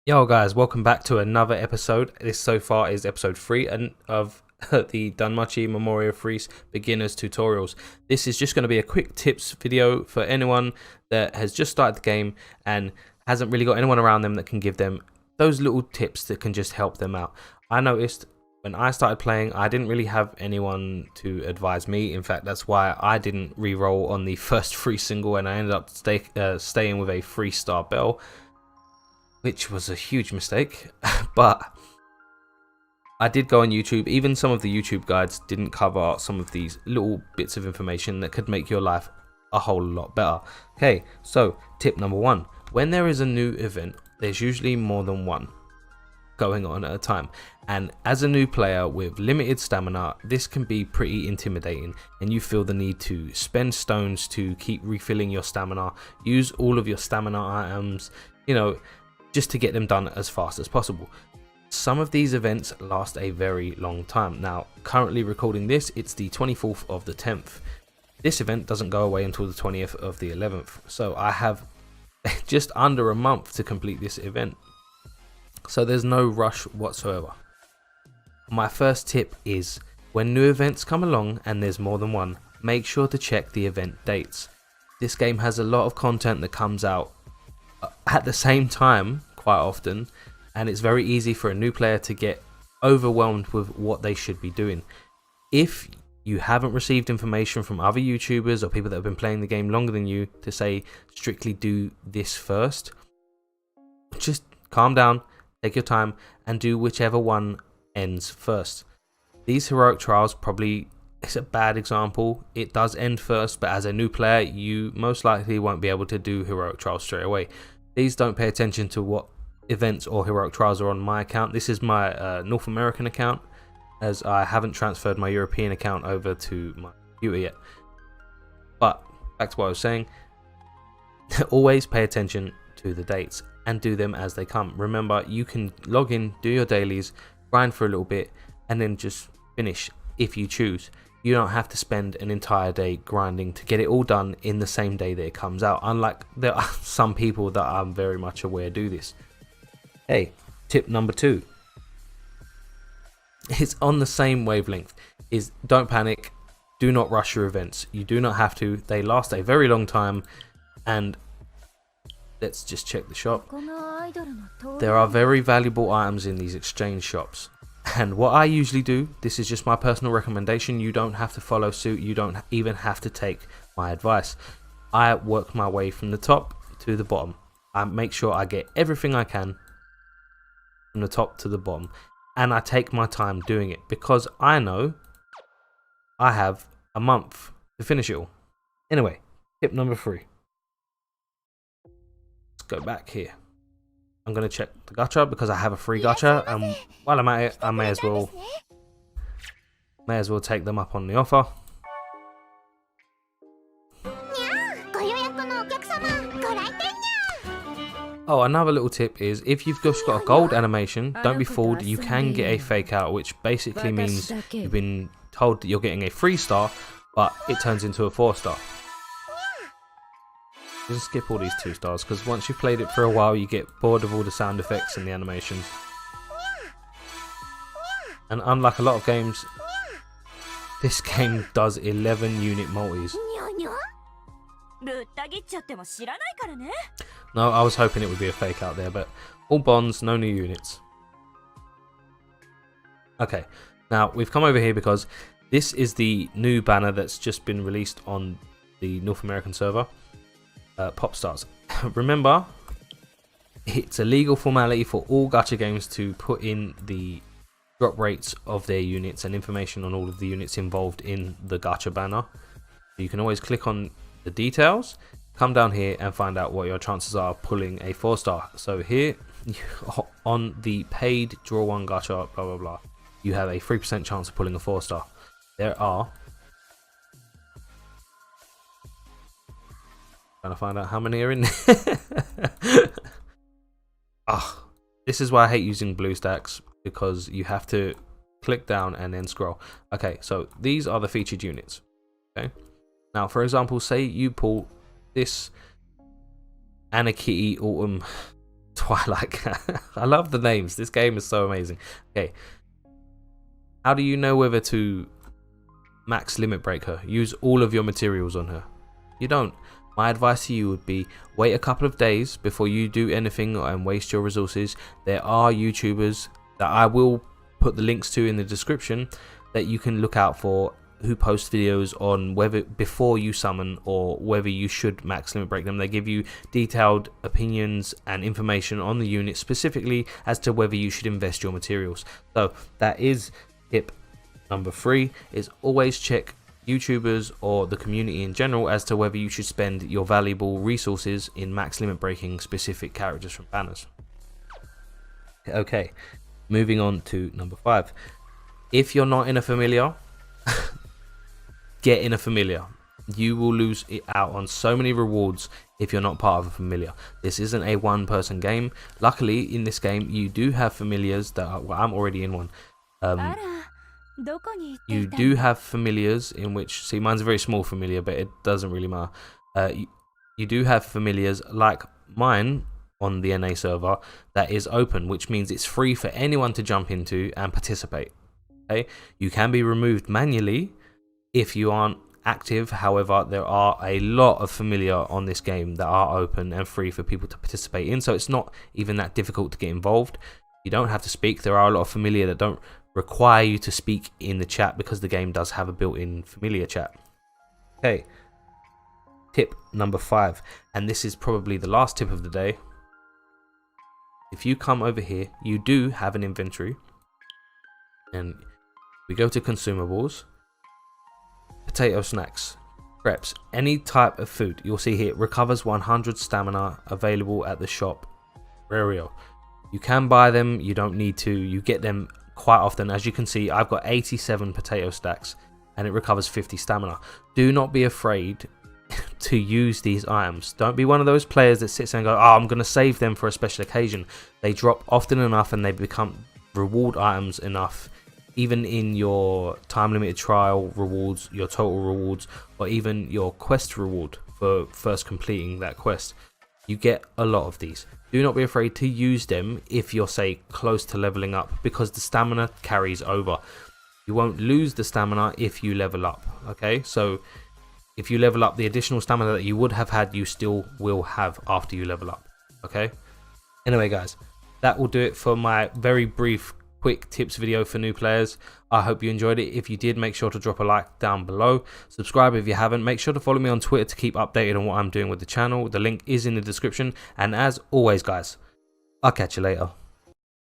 Yo guys, welcome back to another episode. This so far is episode 3 of the Danmachi Memoria Freese beginners tutorials. This is just going to be a quick tips video for anyone that has just started the game and hasn't really got anyone around them that can give them those little tips that can just help them out. I noticed when I started playing, I didn't really have anyone to advise me. In fact, that's why I didn't re-roll on the first free single and I ended up staying with a 3-star bell, which was a huge mistake. But I did go on YouTube. Even some of the YouTube guides didn't cover some of these little bits of information that could make your life a whole lot better. Okay, so tip number 1. When there is a new event, there's usually more than one going on at a time. And as a new player with limited stamina, this can be pretty intimidating and you feel the need to spend stones to keep refilling your stamina, use all of your stamina items, just to get them done as fast as possible. Some of these events last a very long time. Now, currently recording this, it's the 24th of the 10th. This event doesn't go away until the 20th of the 11th. So I have just under a month to complete this event. So there's no rush whatsoever. My first tip is when new events come along and there's more than one, make sure to check the event dates. This game has a lot of content that comes out at the same time quite often, and it's very easy for a new player to get overwhelmed with what they should be doing. If you haven't received information from other YouTubers or people that have been playing the game longer than you to say strictly do this first, just calm down, take your time and do whichever one ends first. These heroic trials probably is a bad example. It does end first, but as a new player you most likely won't be able to do heroic trials straight away. Please don't pay attention to what events or heroic trials are on my account. This is my North American account, as I haven't transferred my European account over to my computer yet. But back to what I was saying, always pay attention to the dates and do them as they come. Remember, you can log in, do your dailies, grind for a little bit and then just finish if you choose. You don't have to spend an entire day grinding to get it all done in the same day that it comes out, unlike there are some people that I'm very much aware do this. Hey, tip number 2. It's on the same wavelength, is don't panic, do not rush your events. You do not have to, they last a very long time. And let's just check the shop. There are very valuable items in these exchange shops. And what I usually do, this is just my personal recommendation, you don't have to follow suit, you don't even have to take my advice. I work my way from the top to the bottom. I make sure I get everything I can from the top to the bottom. And I take my time doing it because I know I have a month to finish it all. Anyway, tip number 3. Let's go back here. I'm going to check the gacha because I have a free gacha, and while I'm at it, I may as well take them up on the offer. Oh, another little tip is if you've just got a gold animation, don't be fooled, you can get a fake out, which basically means you've been told that you're getting a 3-star, but it turns into a 4-star. Just skip all these 2 stars because once you've played it for a while you get bored of all the sound effects and the animations. And unlike a lot of games, this game does 11 unit multis. No, I was hoping it would be a fake out there, but all bonds, no new units. Okay, now we've come over here because this is the new banner that's just been released on the North American server. Pop stars. Remember, it's a legal formality for all gacha games to put in the drop rates of their units and information on all of the units involved in the gacha banner. You can always click on the details, come down here and find out what your chances are of pulling a 4-star. So here on the paid draw 1 gacha blah blah blah, you have a 3% chance of pulling a 4-star. There are, trying to find out how many are in there. This is why I hate using BlueStacks, because you have to click down and then scroll. Okay, so these are the featured units. Okay, now for example, say you pull this Anarchy Autumn Twilight Cat. I love the names. This game is so amazing. Okay. How do you know whether to max limit break her? Use all of your materials on her. You don't. My advice to you would be wait a couple of days before you do anything and waste your resources. There are YouTubers that I will put the links to in the description that you can look out for, who post videos on whether before you summon or whether you should max limit break them. They give you detailed opinions and information on the unit specifically as to whether you should invest your materials. So that is tip number 3, is always check YouTubers or the community in general as to whether you should spend your valuable resources in max limit breaking specific characters from banners. Okay, moving on to number 5. If you're not in a familiar, get in a familiar. You will lose it out on so many rewards if you're not part of a familiar. This isn't a one-person game. Luckily, in this game, you do have familiars that are, well, I'm already in one. You do have familiars in which, see, mine's a very small familiar, but it doesn't really matter. You do have familiars like mine on the NA server that is open, which means it's free for anyone to jump into and participate. Okay, you can be removed manually if you aren't active. However, there are a lot of familiar on this game that are open and free for people to participate in, so it's not even that difficult to get involved. You don't have to speak. There are a lot of familiar that don't require you to speak in the chat because the game does have a built-in familiar chat. Okay, tip number 5, and this is probably the last tip of the day. If you come over here, you do have an inventory, and we go to consumables, potato snacks, preps, any type of food. You'll see here, recovers 100 stamina, available at the shop area. You can buy them, you don't need to. You get them quite often. As you can see, I've got 87 potato stacks and it recovers 50 stamina. Do not be afraid to use these items. Don't be one of those players that sits there and go, oh, I'm going to save them for a special occasion. They drop often enough and they become reward items enough, even in your time limited trial rewards, your total rewards, or even your quest reward for first completing that quest. You get a lot of these. Do not be afraid to use them if you're, say, close to leveling up, because the stamina carries over. You won't lose the stamina if you level up. Okay, so if you level up, the additional stamina that you would have had, you still will have after you level up. Okay, anyway guys, that will do it for my very brief quick tips video for new players. I hope you enjoyed it. If you did, make sure to drop a like down below. Subscribe if you haven't. Make sure to follow me on Twitter to keep updated on what I'm doing with the channel. The link is in the description. And as always guys, I'll catch you later.